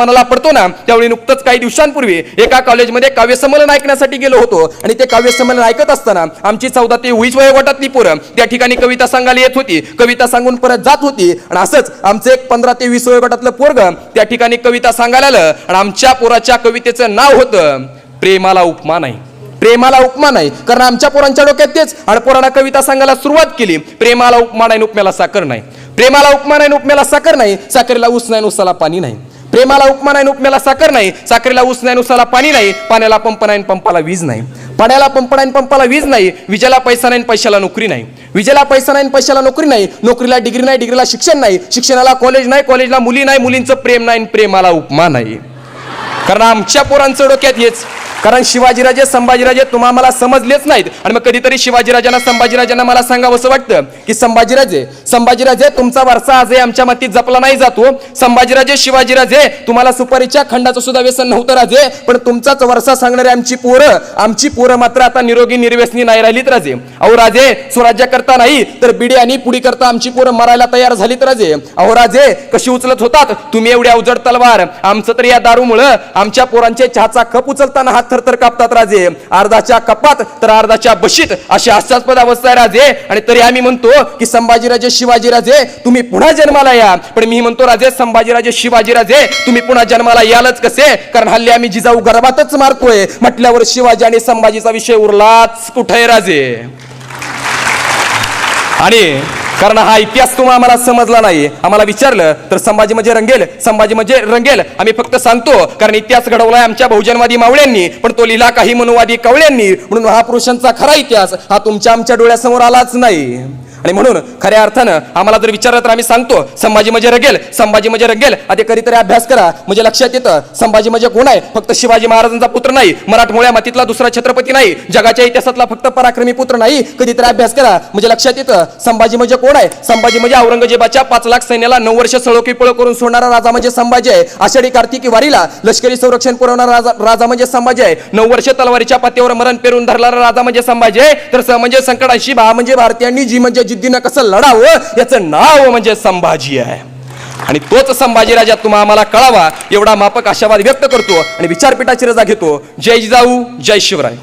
मनाला पडतो ना, त्यावेळी नुकतंच काही दिवसांपूर्वी एका कॉलेजमध्ये काव्य संमेलन ऐकण्यासाठी गेलो होतो आणि ते काव्य संमेलन ऐकत असताना आमची 14 ते 20 वयोगटातली पोरं त्या ठिकाणी कविता सांगायला येत होती, कविता सांगून परत जात होती आणि असंच आमचं एक 15 ते 20 वयोगटातलं पोरग त्या ठिकाणी कविता सांगायला आलं आणि आमच्या पोराच्या कवितेचं नाव होतं प्रेमाला उपमा नाही. प्रेमाला उपमा नाही, कारण आमच्या पोरांच्या डोक्यात तेच आणि पोरांना कविता सांगायला सुरुवात केली. प्रेमाला उपमा नाही, उपम्याला साखर नाही. प्रेमाला उपमा नाही, उपम्याला साखर नाही. साखरेला ऊस नाही, ऊसाला पाणी नाही. प्रेमाला उपमा नाही, उपम्याला साखर नाही. साखरेला ऊस नाही, ऊसाला पाणी नाही. पाण्याला पंप नाही, पंपाला वीज नाही. पाण्याला पंप नाही, पंपाला वीज नाही. विजेला पैसा नाही, पैशाला नोकरी नाही. विजेला पैसा नाही, पैशाला नोकरी नाही. नोकरीला डिग्री नाही, डिग्रीला शिक्षण नाही. शिक्षणाला कॉलेज नाही, कॉलेजला मुली नाही. मुलींचं प्रेम नाही, प्रेमाला उपमा नाही. कारण आमच्या पोरांचं डोक्यात हेच. कारण शिवाजीराजे संभाजीराजे तुम्हा मला समजलेच नाहीत आणि मग कधीतरी शिवाजीराजांना संभाजीराजांना मला सांगावं असं वाटतं की संभाजीराजे तुमचा वारसा आजही आमच्या मातीत जपला नाही जातो. संभाजीराजे शिवाजीराजे तुम्हाला सुपारीच्या खंडाचं सुद्धा व्यसन नव्हतं राजे, पण तुमचाच वारसा सांगणारे आमची पोरं मात्र आता निरोगी निर्व्यसनी नाही राहिलीत राजे. अहो राजे, स्वराज्य करता नाही तर बिडी आणि पुडी करता आमची पोरं मरायला तयार झालीत राजे. अहो राजे, कशी उचलत होतात तुम्ही एवढ्या अवजड तलवार. आमचं तर या दारूमुळं आमच्या पोरांचे चहाचा कप उचलताना हात थरथर कापतात राजे. अर्धाच्या कपात तर अर्धाच्या बशीत अशी हास्यास्पद अवस्था आहे राजे. आणि तरी आम्ही म्हणतो की संभाजीराजे शिवाजीराजे तुम्ही पुन्हा जन्माला या. पण मी म्हणतो राजे संभाजीराजे शिवाजीराजे तुम्ही पुन्हा जन्माला यालच कसे, कारण हल्ली आम्ही जिजाऊ गर्भातच मारतोय म्हटल्यावर शिवाजी आणि संभाजीचा विषय उरलाच कुठे राजे. आणि कारण हा इतिहास तुम्हाला आम्हाला समजला नाही. आम्हाला विचारलं तर संभाजी म्हणजे रंगेल आम्ही फक्त सांगतो, कारण इतिहास घडवलाय आमच्या बहुजनवादी मावळ्यांनी, पण तो लिहिला काही मनुवादी कवळ्यांनी. म्हणून महापुरुषांचा खरा इतिहास हा आमच्या डोळ्यासमोर आलाच नाही. आणि म्हणून खऱ्या अर्थानं आम्हाला जर विचारलं तर आम्ही सांगतो संभाजी म्हणजे रंगेल. आधी कधीतरी अभ्यास करा म्हणजे लक्षात येतं संभाजी म्हणजे कोण आहे. फक्त शिवाजी महाराजांचा पुत्र नाही, मराठमोळ्या मातीतला दुसरा छत्रपती नाही, जगाच्या इतिहासातला फक्त पराक्रमी पुत्र नाही. कधीतरी अभ्यास करा म्हणजे लक्षात येतं संभाजी म्हणजे कोण आहे. संभाजी म्हणजे औरंगजेबाच्या 5 लाख सैन्याला 9 वर्ष सळोकी पळ करून सोडणारा राजा म्हणजे संभाजी आहे. आषाढी कार्तिकी वारीला लष्करी संरक्षण पुरवणारा राजा म्हणजे संभाजी आहे. 9 वर्ष तलवारीच्या पात्यावर मरण पेरून धरणारा राजा म्हणजे संभाजी आहे. तर स म्हणजे संकटांशी भा म्हणजे भारतीयांनी जी म्हणजे जिद्दीनं कसं लढावं याचं नाव म्हणजे संभाजी आहे. आणि तोच संभाजी राजा तुम्हा आम्हाला कळावा एवढा मापक आशावाद व्यक्त करतो आणि विचारपीठाची रजा घेतो. जय जिजाऊ, जय शिवराय.